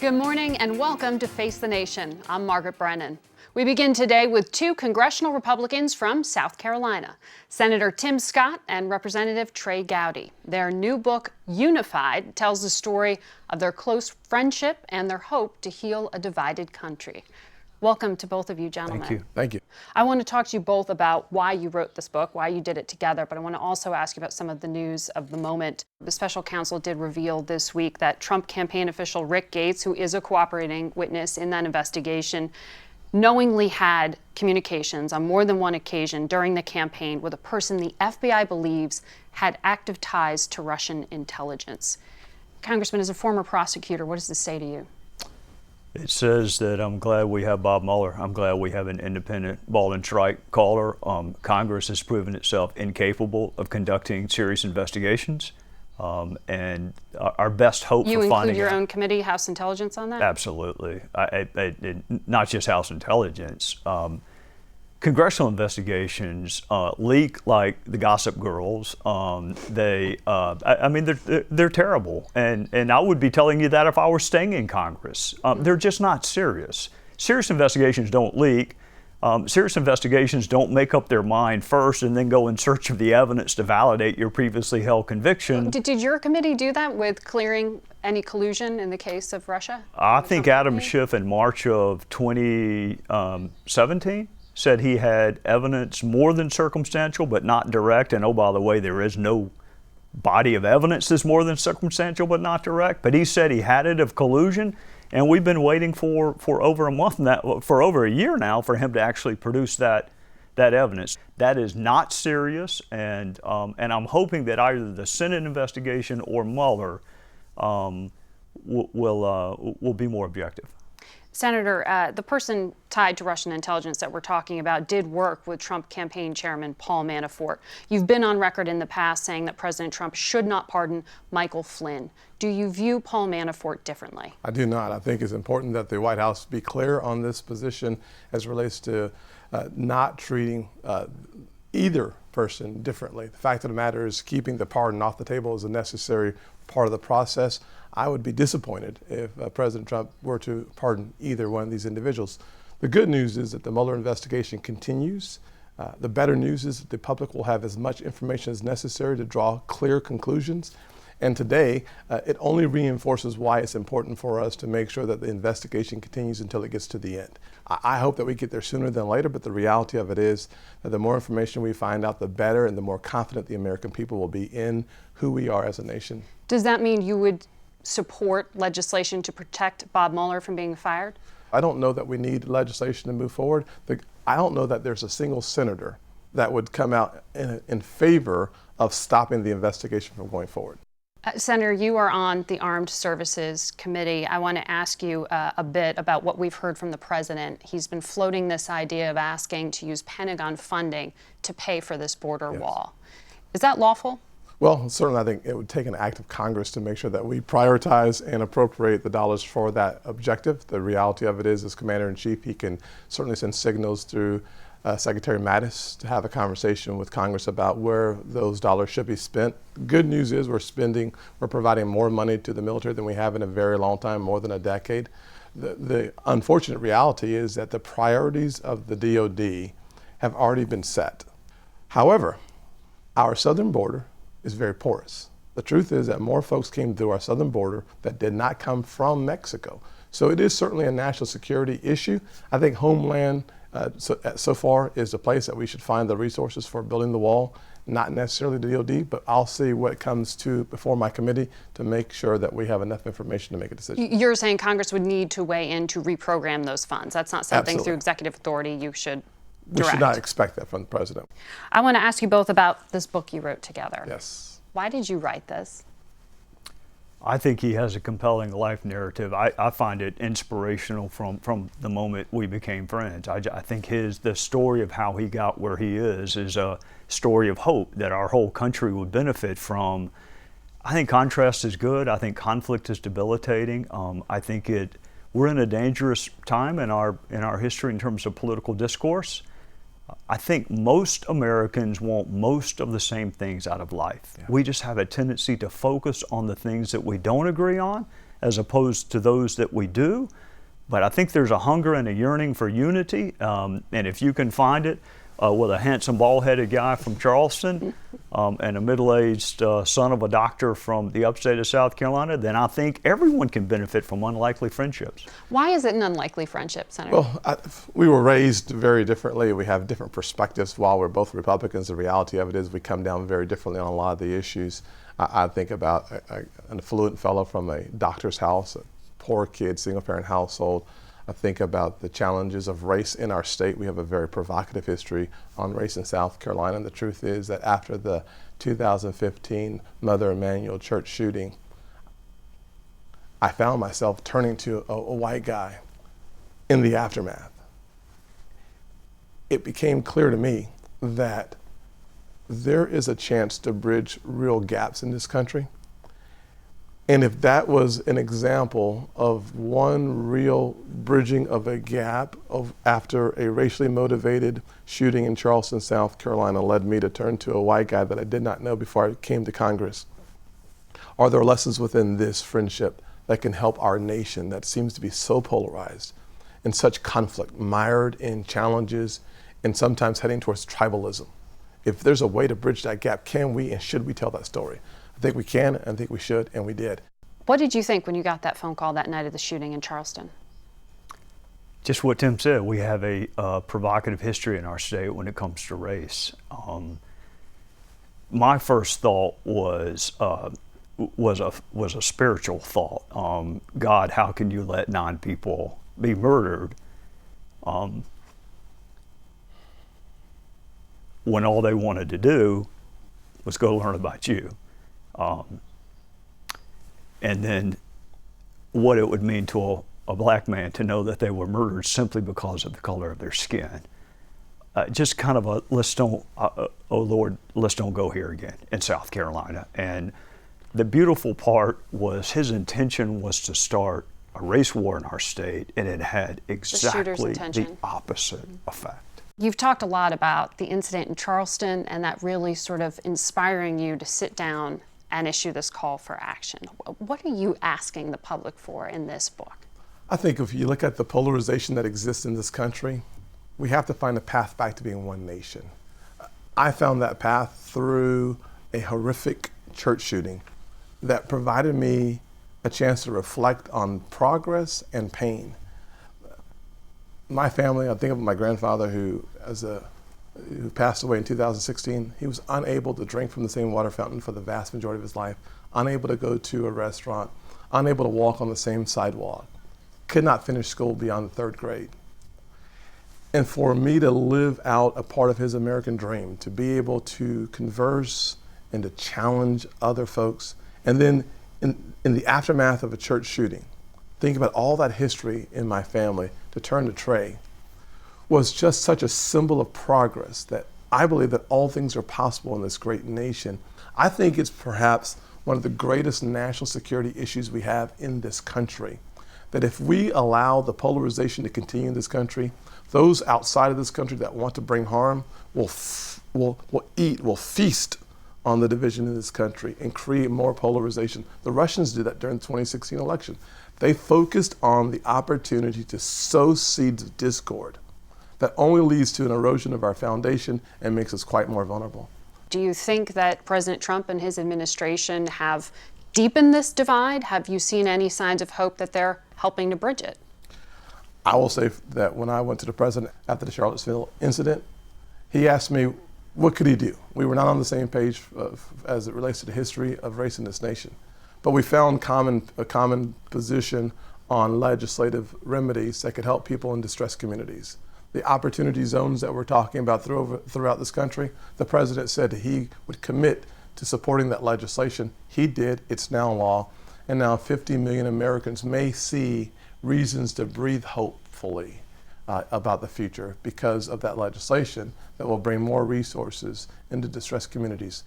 Good morning and welcome to Face the Nation. I'm Margaret Brennan. We begin today with two congressional Republicans from South Carolina, Senator Tim Scott and Representative Trey Gowdy. Their new book, Unified, tells the story of their close friendship and their hope to heal a divided country. Welcome to both of you, gentlemen. Thank you. Thank you. I want to talk to you both about why you wrote this book, why you did it together, but I want to also ask you about some of the news of the moment. The special counsel did reveal this week that Trump campaign official Rick Gates, who is a cooperating witness in that investigation, knowingly had communications on more than one occasion during the campaign with a person the FBI believes had active ties to Russian intelligence. Congressman, as a former prosecutor, what does this say to you? It says that I'm glad we have Bob Mueller. I'm glad we have an independent ball and strike caller. Congress has proven itself incapable of conducting serious investigations. And our best hope for finding... You include your own committee, House Intelligence, on that? Absolutely. Not just House Intelligence. Congressional investigations leak like the Gossip Girls. They're terrible, and I would be telling you that if I were staying in Congress. They're just not serious. Serious investigations don't leak. Serious investigations don't make up their mind first and then go in search of the evidence to validate your previously held conviction. Did your committee do that with clearing any collusion in the case of Russia? I think Adam Schiff in March of 2017 said he had evidence more than circumstantial but not direct, and oh, by the way, there is no body of evidence that's more than circumstantial but not direct, but he said he had it of collusion, and we've been waiting for over a month now, for over a year now, for him to actually produce that evidence. That is not serious, and I'm hoping that either the Senate investigation or Mueller will be more objective. Senator, the person tied to Russian intelligence that we're talking about did work with Trump campaign chairman Paul Manafort. You've been on record in the past saying that President Trump should not pardon Michael Flynn. Do you view Paul Manafort differently? I do not. I think it's important that the White House be clear on this position as it relates to not treating either person differently. The fact of the matter is keeping the pardon off the table is a necessary part of the process. I would be disappointed if President Trump were to pardon either one of these individuals. The good news is that the Mueller investigation continues. The better news is that the public will have as much information as necessary to draw clear conclusions. And today, it only reinforces why it's important for us to make sure that the investigation continues until it gets to the end. I hope that we get there sooner than later, but the reality of it is that the more information we find out, the better and the more confident the American people will be in who we are as a nation. Does that mean you would support legislation to protect Bob Mueller from being fired? I don't know that we need legislation to move forward. I don't know that there's a single senator that would come out in favor of stopping the investigation from going forward. Senator, you are on the Armed Services Committee. I want to ask you a bit about what we've heard from the president. He's been floating this idea of asking to use Pentagon funding to pay for this border wall. Is that lawful? Well, certainly I think it would take an act of Congress to make sure that we prioritize and appropriate the dollars for that objective. The reality of it is, as Commander-in-Chief, he can certainly send signals through Secretary Mattis to have a conversation with Congress about where those dollars should be spent. Good news is we're providing more money to the military than we have in a very long time, more than a decade. The unfortunate reality is that the priorities of the DOD have already been set. However, our southern border is very porous. The truth is that more folks came through our southern border that did not come from Mexico. So it is certainly a national security issue. I think Homeland so far is the place that we should find the resources for building the wall, not necessarily the DOD, but I'll see what comes to before my committee to make sure that we have enough information to make a decision. You're saying Congress would need to weigh in to reprogram those funds. That's not something through executive authority you should direct. We should not expect that from the president. I want to ask you both about this book you wrote together. Yes. Why did you write this? I think he has a compelling life narrative. I find it inspirational from the moment we became friends. I think the story of how he got where he is a story of hope that our whole country would benefit from. I think contrast is good. I think conflict is debilitating. I think we're in a dangerous time in our history in terms of political discourse. I think most Americans want most of the same things out of life. Yeah. We just have a tendency to focus on the things that we don't agree on as opposed to those that we do. But I think there's a hunger and a yearning for unity, and if you can find it with a handsome bald-headed guy from Charleston and a middle-aged son of a doctor from the upstate of South Carolina, then I think everyone can benefit from unlikely friendships. Why is it an unlikely friendship, Senator? Well, we were raised very differently. We have different perspectives. While we're both Republicans, the reality of it is we come down very differently on a lot of the issues. I think about an affluent fellow from a doctor's house, a poor kid, single-parent household. I think about the challenges of race in our state. We have a very provocative history on race in South Carolina. And the truth is that after the 2015 Mother Emanuel Church shooting, I found myself turning to a white guy in the aftermath. It became clear to me that there is a chance to bridge real gaps in this country. And if that was an example of one real bridging of a gap after a racially motivated shooting in Charleston, South Carolina led me to turn to a white guy that I did not know before I came to Congress, are there lessons within this friendship that can help our nation that seems to be so polarized, in such conflict, mired in challenges, and sometimes heading towards tribalism? If there's a way to bridge that gap, can we and should we tell that story? I think we can, and I think we should, and we did. What did you think when you got that phone call that night of the shooting in Charleston? Just what Tim said, we have a provocative history in our state when it comes to race. My first thought was a spiritual thought. God, how can you let 9 people be murdered when all they wanted to do was go learn about you? And then what it would mean to a black man to know that they were murdered simply because of the color of their skin. Just kind of a, let's don't, oh Lord, let's don't go here again in South Carolina. And the beautiful part was his intention was to start a race war in our state, and it had exactly the opposite effect. You've talked a lot about the incident in Charleston and that really sort of inspiring you to sit down and issue this call for action. What are you asking the public for in this book? I think if you look at the polarization that exists in this country, we have to find a path back to being one nation. I found that path through a horrific church shooting that provided me a chance to reflect on progress and pain. My family, I think of my grandfather who passed away in 2016. He was unable to drink from the same water fountain for the vast majority of his life, unable to go to a restaurant, unable to walk on the same sidewalk, could not finish school beyond the 3rd grade. And for me to live out a part of his American dream, to be able to converse and to challenge other folks, and then in the aftermath of a church shooting, think about all that history in my family, to turn to Trey, was just such a symbol of progress that I believe that all things are possible in this great nation. I think it's perhaps one of the greatest national security issues we have in this country. That if we allow the polarization to continue in this country, those outside of this country that want to bring harm will feast on the division in this country and create more polarization. The Russians did that during the 2016 election. They focused on the opportunity to sow seeds of discord that only leads to an erosion of our foundation and makes us quite more vulnerable. Do you think that President Trump and his administration have deepened this divide? Have you seen any signs of hope that they're helping to bridge it? I will say that when I went to the president after the Charlottesville incident, he asked me, what could he do? We were not on the same page as it relates to the history of race in this nation. But we found a common position on legislative remedies that could help people in distressed communities. The opportunity zones that we're talking about throughout this country, the president said he would commit to supporting that legislation. He did. It's now law. And now 50 million Americans may see reasons to breathe hopefully about the future because of that legislation that will bring more resources into distressed communities.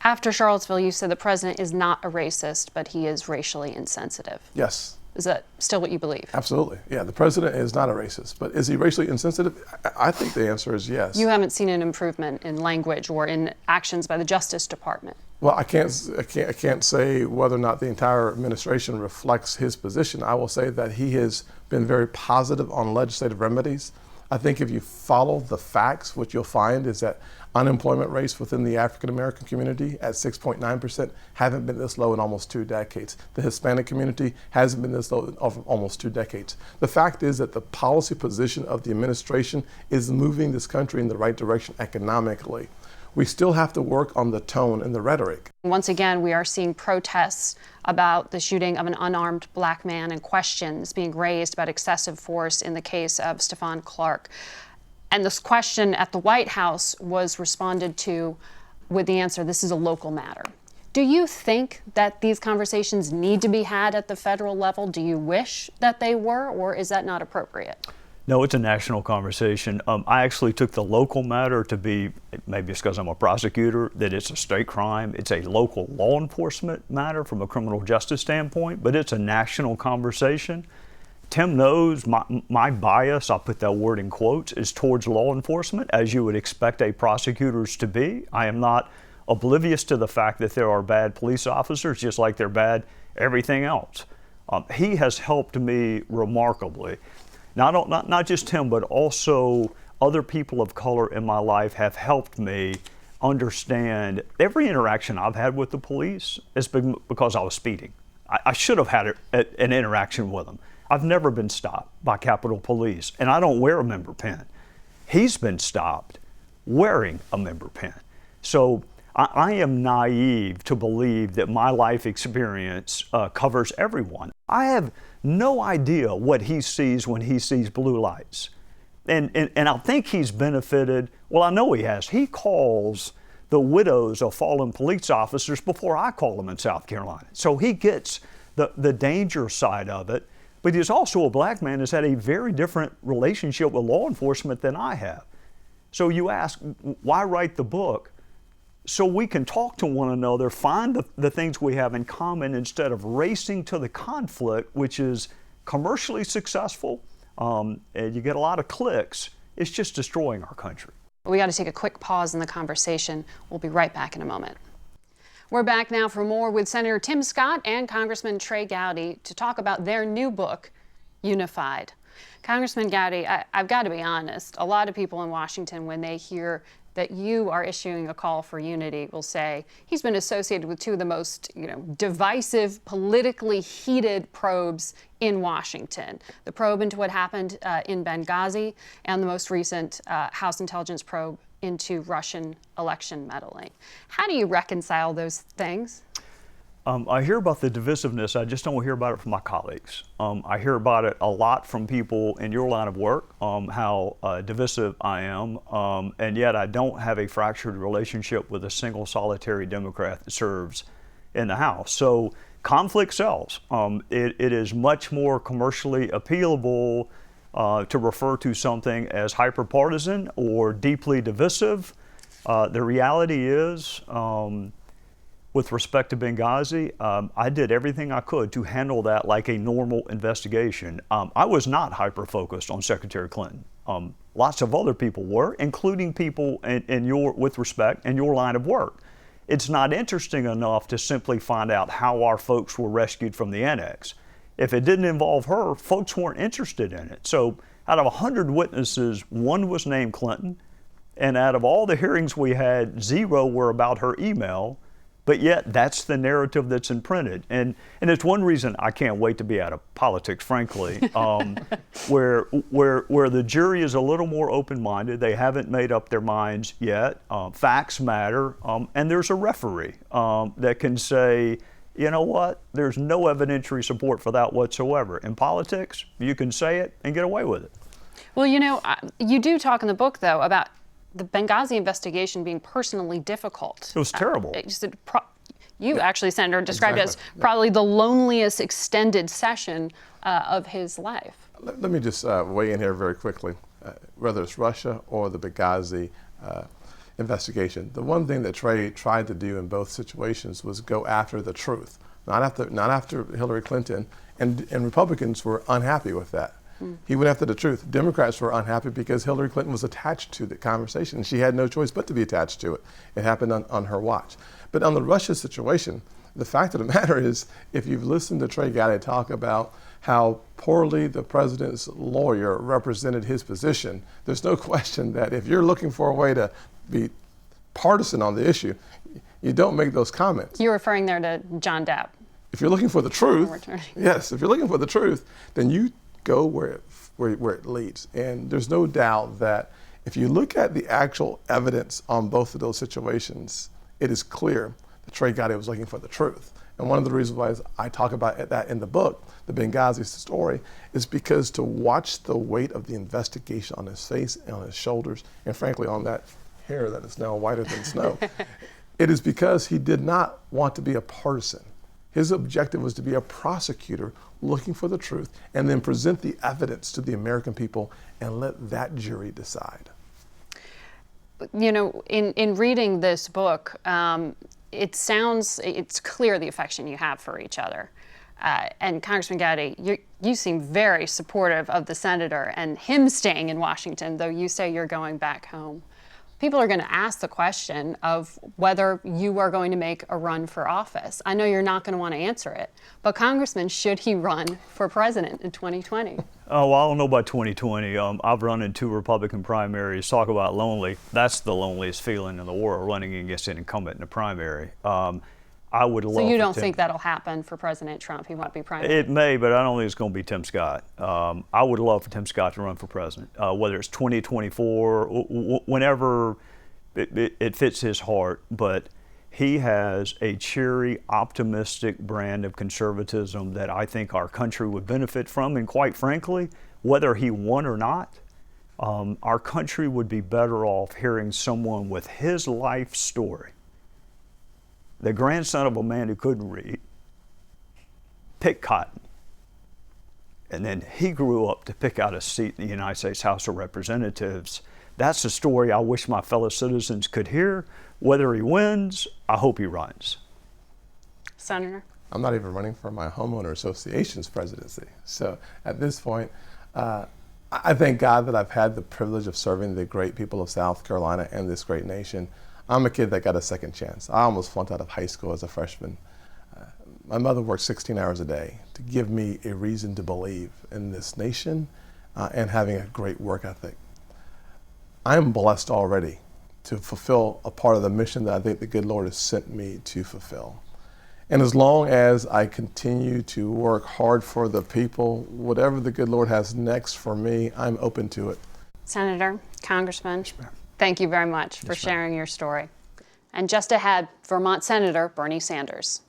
After Charlottesville, you said the president is not a racist, but he is racially insensitive. Yes. Is that still what you believe? Absolutely. Yeah, the president is not a racist, but is he racially insensitive? I think the answer is yes. You haven't seen an improvement in language or in actions by the Justice Department? Well, I can't say whether or not the entire administration reflects his position. I will say that he has been very positive on legislative remedies. I think if you follow the facts, what you'll find is that unemployment rates within the African American community at 6.9% haven't been this low in almost 2 decades. The Hispanic community hasn't been this low in almost 2 decades. The fact is that the policy position of the administration is moving this country in the right direction economically. We still have to work on the tone and the rhetoric. Once again, we are seeing protests about the shooting of an unarmed black man and questions being raised about excessive force in the case of Stephon Clark. And this question at the White House was responded to with the answer, this is a local matter. Do you think that these conversations need to be had at the federal level? Do you wish that they were, or is that not appropriate? No, it's a national conversation. I actually took the local matter to be, maybe it's because I'm a prosecutor, that it's a state crime. It's a local law enforcement matter from a criminal justice standpoint, but it's a national conversation. Tim knows my bias, I'll put that word in quotes, is towards law enforcement, as you would expect a prosecutor's to be. I am not oblivious to the fact that there are bad police officers, just like they're bad everything else. He has helped me remarkably. Not just him, but also other people of color in my life have helped me understand every interaction I've had with the police is because I was speeding. I should have had an interaction with them. I've never been stopped by Capitol Police, and I don't wear a member pin. He's been stopped wearing a member pin. So I am naive to believe that my life experience covers everyone. I have no idea what he sees when he sees blue lights. And I think he's benefited, well, I know he has. He calls the widows of fallen police officers before I call them in South Carolina. So he gets the danger side of it, but he's also a black man who's had a very different relationship with law enforcement than I have. So you ask, why write the book? So we can talk to one another, find the things we have in common instead of racing to the conflict, which is commercially successful, and you get a lot of clicks. It's just destroying our country. We got to take a quick pause in the conversation. We'll be right back in a moment. We're back now for more with Senator Tim Scott and Congressman Trey Gowdy to talk about their new book, Unified. Congressman Gowdy, I've got to be honest, a lot of people in Washington, when they hear that you are issuing a call for unity, will say he's been associated with two of the most, divisive, politically heated probes in Washington. The probe into what happened in Benghazi and the most recent House intelligence probe into Russian election meddling. How do you reconcile those things? I hear about the divisiveness. I just don't hear about it from my colleagues. I hear about it a lot from people in your line of work, how divisive I am, and yet I don't have a fractured relationship with a single solitary Democrat that serves in the House. So conflict sells. It is much more commercially appealable to refer to something as hyperpartisan or deeply divisive. The reality is, with respect to Benghazi, I did everything I could to handle that like a normal investigation. I was not hyper-focused on Secretary Clinton. Lots of other people were, including people in your line of work. It's not interesting enough to simply find out how our folks were rescued from the annex. If it didn't involve her, folks weren't interested in it. So out of 100 witnesses, 1 was named Clinton, and out of all the hearings we had, 0 were about her email. But yet, that's the narrative that's imprinted. And it's one reason I can't wait to be out of politics, frankly, where the jury is a little more open-minded. They haven't made up their minds yet. Facts matter. And there's a referee that can say, you know what, there's no evidentiary support for that whatsoever. In politics, you can say it and get away with it. Well, you do talk in the book, though, about the Benghazi investigation being personally difficult. It was terrible. You actually, Senator, described it as probably the loneliest extended session of his life. Let me just weigh in here very quickly. Whether it's Russia or the Benghazi investigation, the one thing that Trey tried to do in both situations was go after the truth, not after Hillary Clinton, and Republicans were unhappy with that. He went after the truth. Democrats were unhappy because Hillary Clinton was attached to the conversation. She had no choice but to be attached to it. It happened on her watch. But on the Russia situation, the fact of the matter is, if you've listened to Trey Gowdy talk about how poorly the president's lawyer represented his position, there's no question that if you're looking for a way to be partisan on the issue, you don't make those comments. You're referring there to John Depp. If you're looking for the truth, yes, if you're looking for the truth, then you go where it leads. And there's no doubt that if you look at the actual evidence on both of those situations, it is clear that Trey Gowdy was looking for the truth. And one of the reasons why I talk about that in the book, the Benghazi story, is because to watch the weight of the investigation on his face and on his shoulders, and frankly on that hair that is now whiter than snow, it is because he did not want to be a partisan. His objective was to be a prosecutor looking for the truth and then present the evidence to the American people and let that jury decide. You know, in reading this book, it's clear the affection you have for each other. And Congressman Gowdy, you seem very supportive of the senator and him staying in Washington, though you say you're going back home. People are going to ask the question of whether you are going to make a run for office. I know you're not going to want to answer it, but Congressman, should he run for president in 2020? Oh, well, I don't know about 2020. I've run in 2 Republican primaries. Talk about lonely. That's the loneliest feeling in the world, running against an incumbent in a primary. I would love. So you don't think that'll happen for President Trump? He won't be primary? It may, but I don't think it's going to be Tim Scott. I would love for Tim Scott to run for president, whether it's 2024, whenever it fits his heart. But he has a cheery, optimistic brand of conservatism that I think our country would benefit from. And quite frankly, whether he won or not, our country would be better off hearing someone with his life story, the grandson of a man who couldn't read, picked cotton, and then he grew up to pick out a seat in the United States House of Representatives. That's a story I wish my fellow citizens could hear. Whether he wins, I hope he runs. Senator? I'm not even running for my homeowner association's presidency. So at this point, I thank God that I've had the privilege of serving the great people of South Carolina and this great nation. I'm a kid that got a second chance. I almost flunked out of high school as a freshman. My mother worked 16 hours a day to give me a reason to believe in this nation and having a great work ethic. I'm blessed already to fulfill a part of the mission that I think the good Lord has sent me to fulfill. And as long as I continue to work hard for the people, whatever the good Lord has next for me, I'm open to it. Senator, Congressman, Yes, ma'am. Thank you very much for sharing your story. And just ahead, Vermont Senator Bernie Sanders.